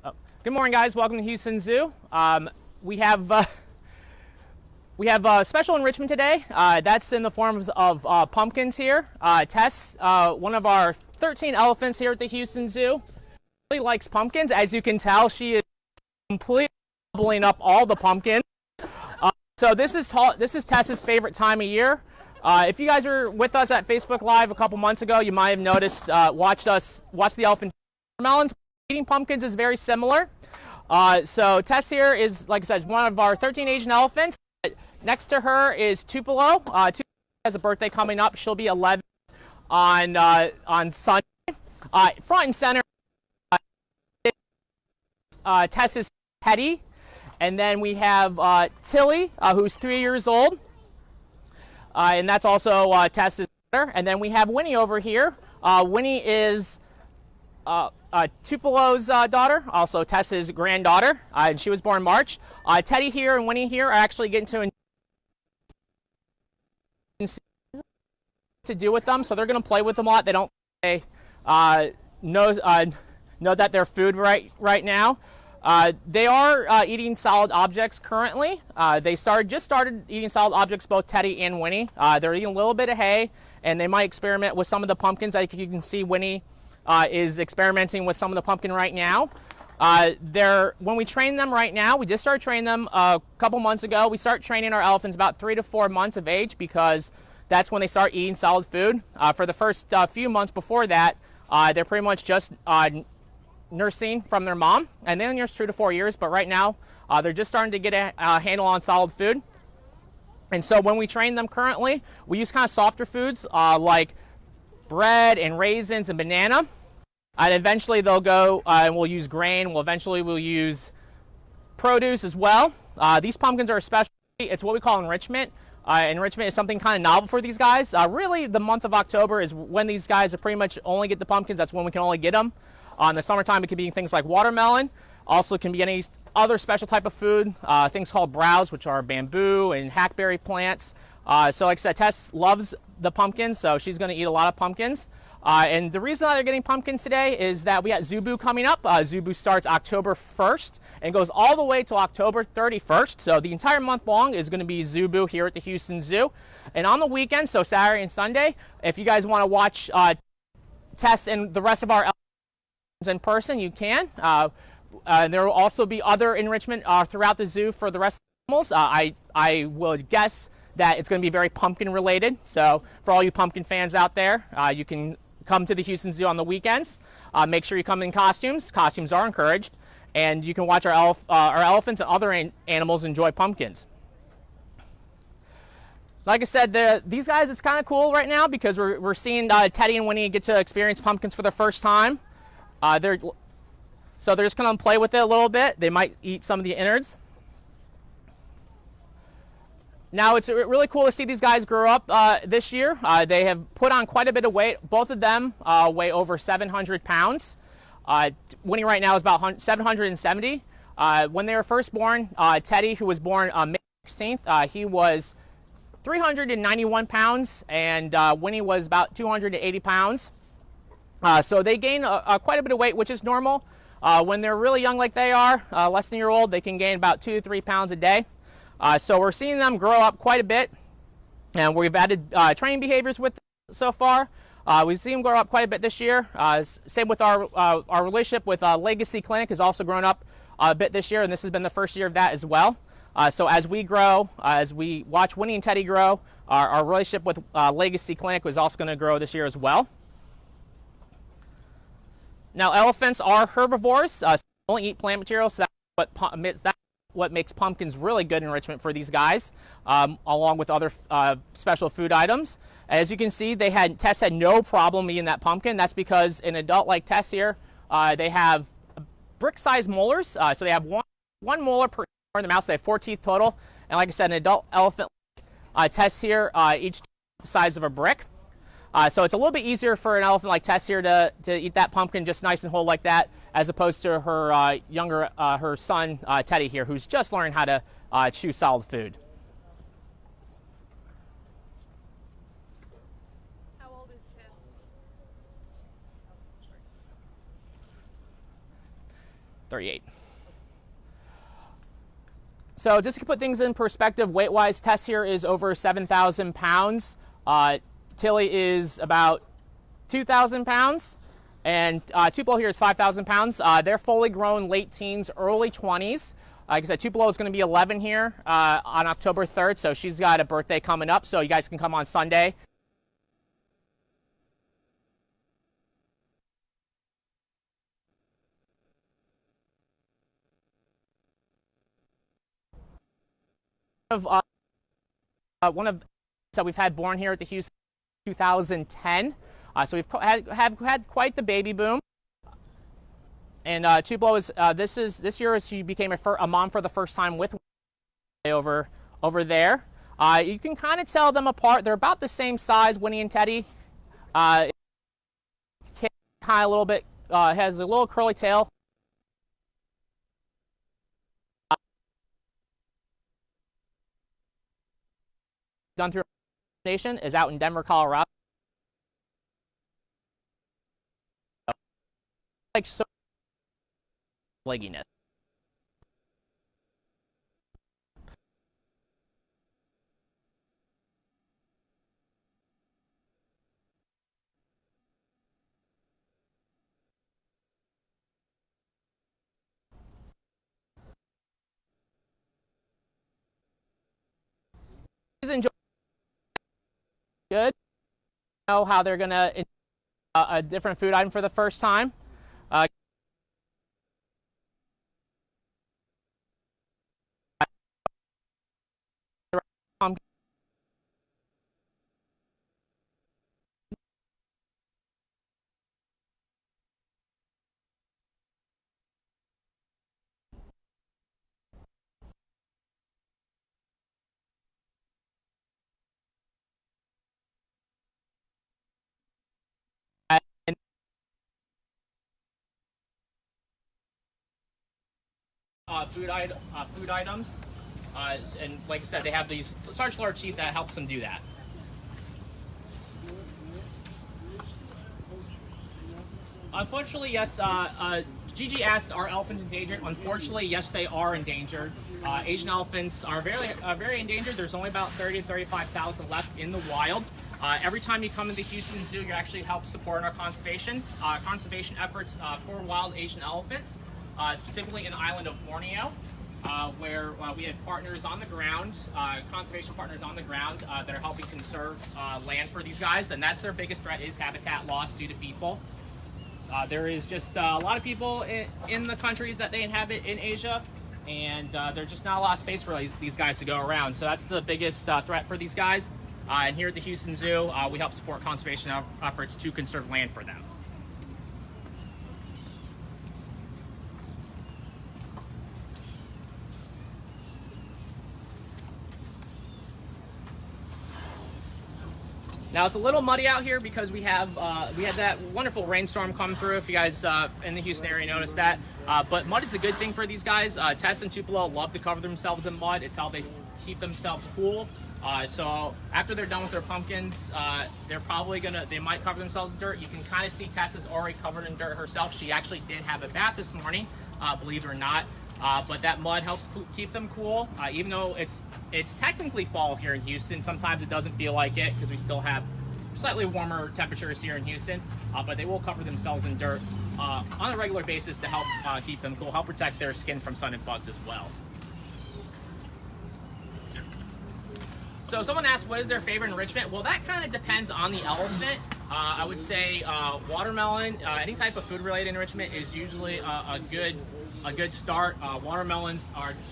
Oh. Good morning, guys. Welcome to Houston Zoo. We have special enrichment today. That's in the forms of pumpkins here. Tess, one of our 13 elephants here at the Houston Zoo, really likes pumpkins. As you can tell, she is completely gobbling up all the pumpkins. So this is Tess's favorite time of year. If you guys were with us at Facebook Live a couple months ago, you might have noticed, watch the elephants watermelons. Eating pumpkins is very similar. So Tess here is, like I said, one of our 13 Asian elephants. Next to her is Tupelo. Tupelo has a birthday coming up. She'll be 11 on Sunday. Front and center, Tess is Teddy. And then we have Tilly, who's 3 years old. And that's also Tess's daughter. And then we have Winnie over here. Winnie is Tupelo's daughter, also Tess's granddaughter, and she was born in March. Teddy here and Winnie here are actually getting to do with them, so they're going to play with them a lot. They don't know that they're food right now. They are eating solid objects currently. They just started eating solid objects, both Teddy and Winnie. They're eating a little bit of hay, and they might experiment with some of the pumpkins. Like you can see, Winnie is experimenting with some of the pumpkin right now. When we train them right now, we just started training them a couple months ago. We start training our elephants about 3 to 4 months of age because that's when they start eating solid food. For the first few months before that, they're pretty much just nursing from their mom, and they nurse 2 to 4 years, but right now they're just starting to get a handle on solid food. And so when we train them currently, we use kind of softer foods like bread and raisins and banana, and eventually they'll go and we'll use grain. We'll use produce as well. These pumpkins are especially, it's what we call enrichment. Enrichment is something kind of novel for these guys. Really, the month of October is when these guys pretty much only get the pumpkins. That's when we can only get them. In the summertime, it can be things like watermelon. Also can be any other special type of food, things called browse, which are bamboo and hackberry plants. So like I said, Tess loves the pumpkins, so she's going to eat a lot of pumpkins. And the reason why they're getting pumpkins today is that we got Zubu coming up. Zubu starts October 1st and goes all the way till October 31st. So the entire month long is going to be Zubu here at the Houston Zoo. And on the weekends, so Saturday and Sunday, if you guys want to watch Tess and the rest of our elephants in person, you can. There will also be other enrichment throughout the zoo for the rest of the animals. I would guess that it's going to be very pumpkin related. So for all you pumpkin fans out there, you can come to the Houston Zoo on the weekends. Make sure you come in costumes. Costumes are encouraged. And you can watch our elephants and other animals enjoy pumpkins. Like I said, these guys, it's kind of cool right now because we're seeing Teddy and Winnie get to experience pumpkins for the first time. They're just going to play with it a little bit. They might eat some of the innards. Now, it's really cool to see these guys grow up this year. They have put on quite a bit of weight. Both of them weigh over 700 pounds. Winnie right now is about 770. When they were first born, Teddy, who was born May 16th, he was 391 pounds, and Winnie was about 280 pounds. So they gain quite a bit of weight, which is normal. When they're really young like they are, less than a year old, they can gain about 2 to 3 pounds a day. So we're seeing them grow up quite a bit, and we've added training behaviors with them so far. We've seen them grow up quite a bit this year. Same with our relationship with Legacy Clinic has also grown up a bit this year, and this has been the first year of that as well. So as we grow, as we watch Winnie and Teddy grow, our relationship with Legacy Clinic is also going to grow this year as well. Now, elephants are herbivores. They only eat plant material, so that's what makes pumpkins really good enrichment for these guys, along with other special food items. As you can see, Tess had no problem eating that pumpkin. That's because an adult like Tess here, they have brick-sized molars. So they have one molar per in the mouth. So they have 4 teeth total. And like I said, an adult elephant like Tess here, each the size of a brick. So it's a little bit easier for an elephant like Tess here to eat that pumpkin just nice and whole like that, as opposed to her her son Teddy here, who's just learning how to chew solid food. How old is Tess? 38. So just to put things in perspective, weight-wise, Tess here is over 7,000 pounds. Tilly is about 2,000 pounds. And Tupelo here is 5,000 pounds. They're fully grown late teens, early 20s. Like I said, Tupelo is going to be 11 here on October 3rd, so she's got a birthday coming up, so you guys can come on Sunday. One of that we've had born here at the Houston 2010. So we've had quite the baby boom. And Tupelo is this year she became a mom for the first time with over there. You can kind of tell them apart. They're about the same size, Winnie and Teddy. Kind of a little bit has a little curly tail. Done through nation is out in Denver, Colorado. Like so legginess. Enjoy. Good. Know how they're gonna a different food item for the first time. Food items, and like I said, they have these starch large sheet that helps them do that. Unfortunately, yes. Gigi asked, "Are elephants endangered?" Unfortunately, yes, they are endangered. Asian elephants are very endangered. There's only about 30 to 35,000 left in the wild. Every time you come to the Houston Zoo, you actually help support our conservation efforts for wild Asian elephants. Specifically in the island of Borneo, where we have partners on the ground, conservation partners on the ground that are helping conserve land for these guys, and that's their biggest threat is habitat loss due to people. There is just a lot of people in the countries that they inhabit in Asia, and there's just not a lot of space for these guys to go around, so that's the biggest threat for these guys. And here at the Houston Zoo, we help support conservation efforts to conserve land for them. Now it's a little muddy out here because we had that wonderful rainstorm come through. If you guys in the Houston area noticed that, but mud is a good thing for these guys. Tess and Tupelo love to cover themselves in mud. It's how they keep themselves cool. So after they're done with their pumpkins, they might cover themselves in dirt. You can kind of see Tess is already covered in dirt herself. She actually did have a bath this morning, believe it or not. But that mud helps keep them cool. Even though it's technically fall here in Houston, sometimes it doesn't feel like it because we still have slightly warmer temperatures here in Houston. But they will cover themselves in dirt on a regular basis to help keep them cool, help protect their skin from sun and bugs as well. So someone asked, what is their favorite enrichment? Well, that kind of depends on the elephant. I would say watermelon, any type of food-related enrichment is usually a good start. Watermelons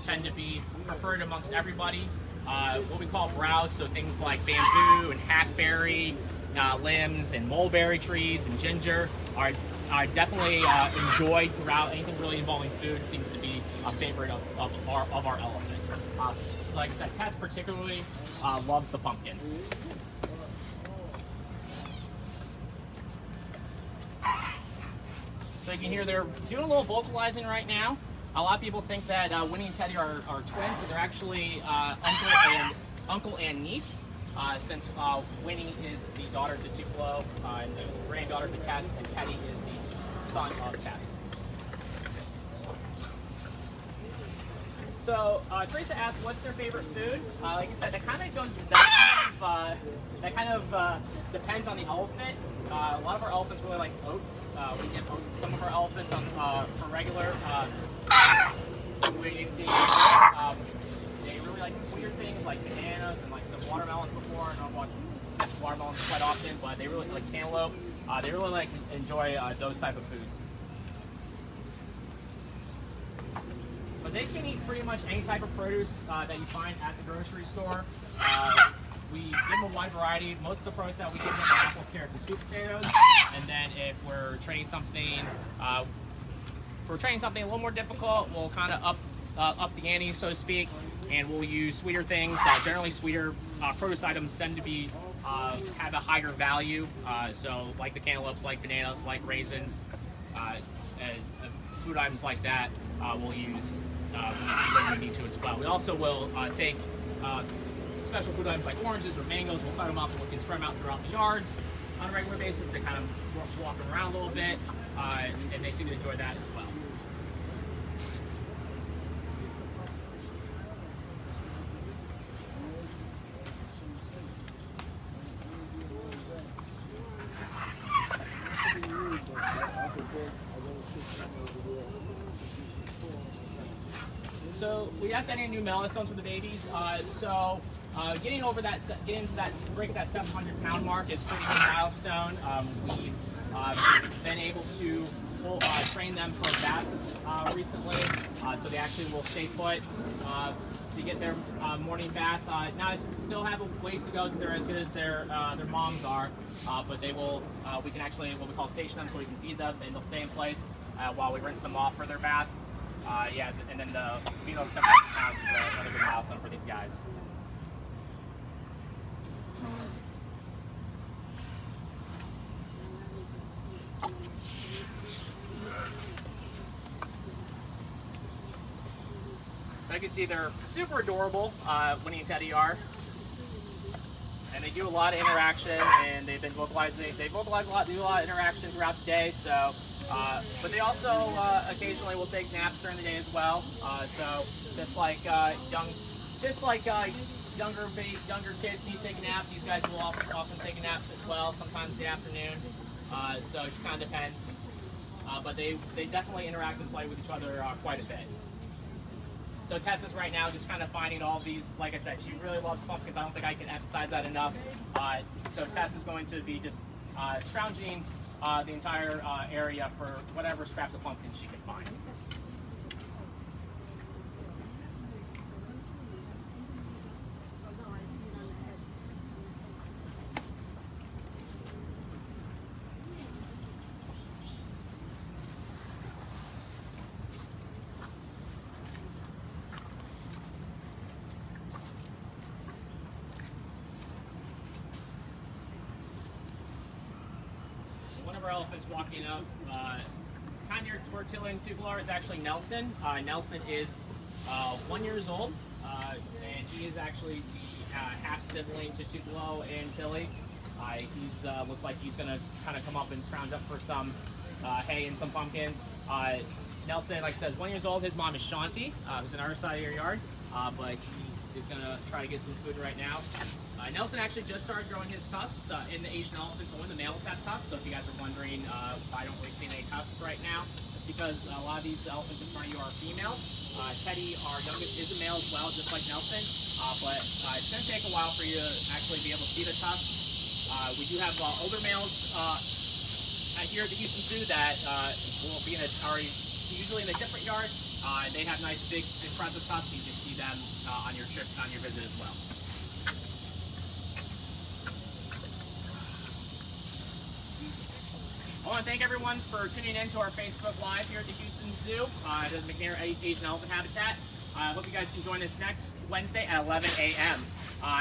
tend to be preferred amongst everybody. What we call browse, so things like bamboo and hackberry, limbs and mulberry trees and ginger are definitely enjoyed throughout. Anything really involving food seems to be a favorite of our elephants. Like I said, Tess particularly loves the pumpkins. So you can hear they're doing a little vocalizing right now. A lot of people think that Winnie and Teddy are twins, but they're actually uncle and niece. Since Winnie is the daughter to Tupelo and the granddaughter to Tess, and Teddy is the son of Tess. So Teresa asked, what's their favorite food? Like I said, that kind of goes. That kind of depends on the elephant. A lot of our elephants really like oats. We give oats to some of our elephants for regular waiting things. They really like sweeter things like bananas and like some watermelons before. I don't watch watermelons quite often, but they really like cantaloupe. They really like enjoy those type of foods. But they can eat pretty much any type of produce that you find at the grocery store. We give them a wide variety. Most of the produce that we give them are apples, carrots, and sweet potatoes. And then if we're training something, a little more difficult, we'll kind of up the ante, so to speak, and we'll use sweeter things. Generally, sweeter produce items tend to be have a higher value. So, like the cantaloupes, like bananas, like raisins, and food items like that, we'll use when we need to as well. We also will take special food items like oranges or mangoes. We'll cut them up and we can spread them out throughout the yards on a regular basis. They kind of walk them around a little bit, and they seem to enjoy that as well. So we asked any new milestones for the babies. Getting to that break that 700-pound mark is a pretty good milestone. We've been able to train them for baths recently, so they actually will stay put to get their morning bath. Now still have a ways to go to they're as good as their moms are, but they will. We can actually what we call station them, so we can feed them, and they'll stay in place while we rinse them off for their baths. And then the being over 700 pounds is another good milestone for these guys. So you can see they're super adorable, Winnie and Teddy are. And they do a lot of interaction, and they've been vocalizing. They vocalize a lot, do a lot of interaction throughout the day. So, but they also occasionally will take naps during the day as well. So just like younger kids need to take a nap, these guys will often take a nap as well. Sometimes in the afternoon. So it just kind of depends. But they definitely interact and play with each other quite a bit. So Tessa's right now just kind of finding all these, like I said, she really loves pumpkins. I don't think I can emphasize that enough. So Tessa's going to be just scrounging the entire area for whatever scraps of pumpkins she can find. One of our elephants walking up, kind of near Tortilla Tupelo is actually Nelson. Nelson is 1 year old, and he is actually the half sibling to Tupelo and Tilly. He's looks like he's going to kind of come up and scrounge up for some hay and some pumpkin. Nelson, like I said, is 1 year old. His mom is Shanti, who's on our side of your yard, but he is going to try to get some food right now. Nelson actually just started growing his tusks. In the Asian elephants, only the males have tusks. So if you guys are wondering, I don't really see any tusks right now. It's because a lot of these elephants in front of you are females. Teddy, our youngest, is a male as well, just like Nelson. But it's going to take a while for you to actually be able to see the tusks. We do have older males here at the Houston Zoo that will be usually in a different yard. They have nice, big, impressive tusks. You can see them on your trip, on your visit as well. I want to thank everyone for tuning in to our Facebook Live here at the Houston Zoo, the McNair Asian Elephant Habitat. I hope you guys can join us next Wednesday at 11 a.m.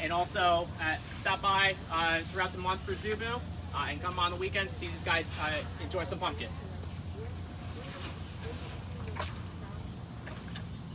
And also stop by throughout the month for Zubu and come on the weekends to see these guys enjoy some pumpkins.